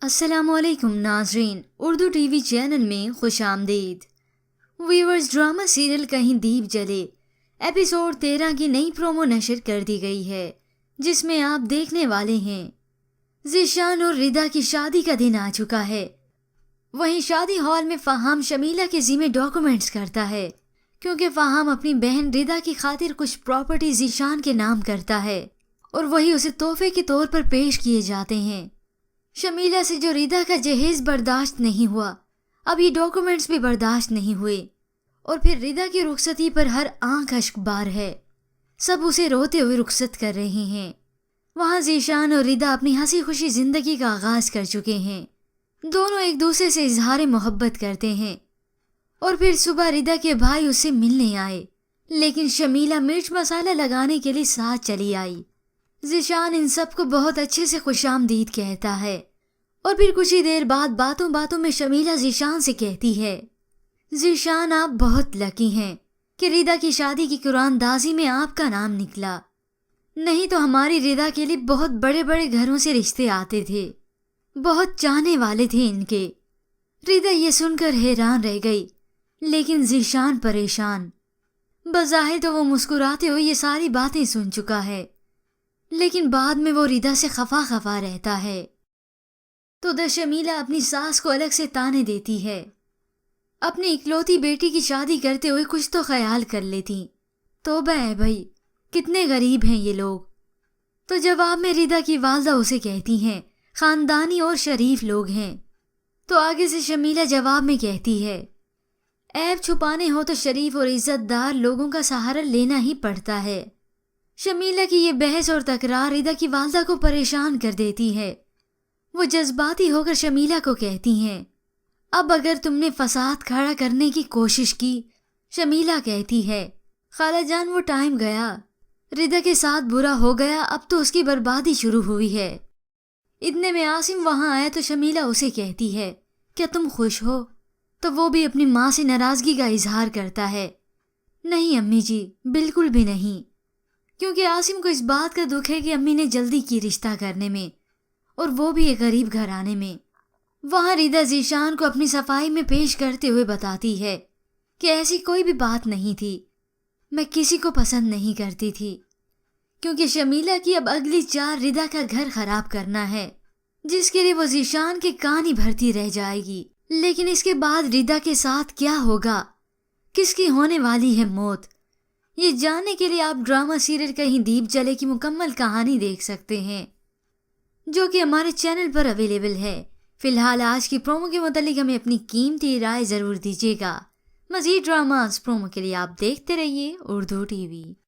अस्सलाम वालेकुम नाजरीन, उर्दू टीवी चैनल में खुश आमदीद। व्यूअर्स, ड्रामा सीरियल कहीं दीप जले एपिसोड 13 की नई प्रोमो नशर कर दी गई है, जिसमें आप देखने वाले हैं ज़ीशान और रिदा की शादी का दिन आ चुका है। वहीं शादी हॉल में फ़हाम शमीला के ज़िम्मे डॉक्यूमेंट्स करता है, क्योंकि फ़हाम अपनी बहन रिदा की खातिर कुछ प्रॉपर्टी ज़ीशान के नाम करता है और वही उसे तोहफे के तौर पर पेश किए जाते हैं। शमीला से जो रिदा का जहेज बर्दाश्त नहीं हुआ, अब ये डॉक्यूमेंट्स भी बर्दाश्त नहीं हुए और फिर रिदा की रुखसती पर हर आंख अश्कबार है। सब उसे रोते हुए रुखसत कर रहे हैं। वहाँ ज़ीशान और रिदा अपनी हंसी खुशी जिंदगी का आगाज कर चुके हैं। दोनों एक दूसरे से इजहार मोहब्बत करते हैं और फिर सुबह रिदा के भाई उससे मिलने आए, लेकिन शमीला मिर्च मसाला लगाने के लिए साथ चली आई। ज़ीशान इन सबको बहुत अच्छे से खुशामदीद कहता है और फिर कुछ ही देर बाद बातों बातों में शमीला ज़ीशान से कहती है, ज़ीशान आप बहुत लकी हैं कि रिदा की शादी की कुरानदाजी में आपका नाम निकला, नहीं तो हमारी रिदा के लिए बहुत बड़े बड़े घरों से रिश्ते आते थे, बहुत चाहने वाले थे इनके। रिदा ये सुनकर हैरान रह गई, लेकिन ज़ीशान परेशान। बज़ाहिर तो वो मुस्कुराते हुए ये सारी बातें सुन चुका है, लेकिन बाद में वो रिदा से खफा खफा रहता है। तो शमीला अपनी सास को अलग से ताने देती है। अपनी इकलौती बेटी की शादी करते हुए कुछ तो ख्याल कर लेती। तौबा है भाई, कितने गरीब हैं ये लोग। तो जवाब में रिदा की वालदा उसे कहती हैं, खानदानी और शरीफ लोग हैं। तो आगे से शमीला जवाब में कहती है, ऐब छुपाने हो तो शरीफ और इज्जतदार लोगों का सहारा लेना ही पड़ता है। शमीला की ये बहस और तकरार रिदा की वालदा को परेशान कर देती है। वो जज्बाती होकर शमीला को कहती हैं, अब अगर तुमने फसाद खड़ा करने की कोशिश की। शमीला कहती है, खाला जान वो टाइम गया, रिदा के साथ बुरा हो गया, अब तो उसकी बर्बादी शुरू हुई है। इतने में आसिम वहां आया तो शमीला उसे कहती है, क्या तुम खुश हो? तो वो भी अपनी माँ से नाराजगी का इजहार करता है, नहीं अम्मी जी, बिल्कुल भी नहीं, क्योंकि आसिम को इस बात का दुख है कि अम्मी ने जल्दी की रिश्ता करने में, और वो भी एक गरीब घराने में। वहाँ रिदा ज़ीशान को अपनी सफाई में पेश करते हुए बताती है कि ऐसी कोई भी बात नहीं थी, मैं किसी को पसंद नहीं करती थी, क्योंकि शमीला की अब अगली चाल रिदा का घर खराब करना है, जिसके लिए वो ज़ीशान के कान ही भरती रह जाएगी। लेकिन इसके बाद रिदा के साथ क्या होगा, किसकी होने वाली है मौत, ये जानने के लिए आप ड्रामा सीरियल कहीं दीप जले की मुकम्मल कहानी देख सकते हैं, जो कि हमारे चैनल पर अवेलेबल है। फिलहाल आज की प्रोमो के मुतालिक हमें अपनी कीमती राय ज़रूर दीजिएगा। मज़ीद ड्रामास प्रोमो के लिए आप देखते रहिए उर्दू टीवी।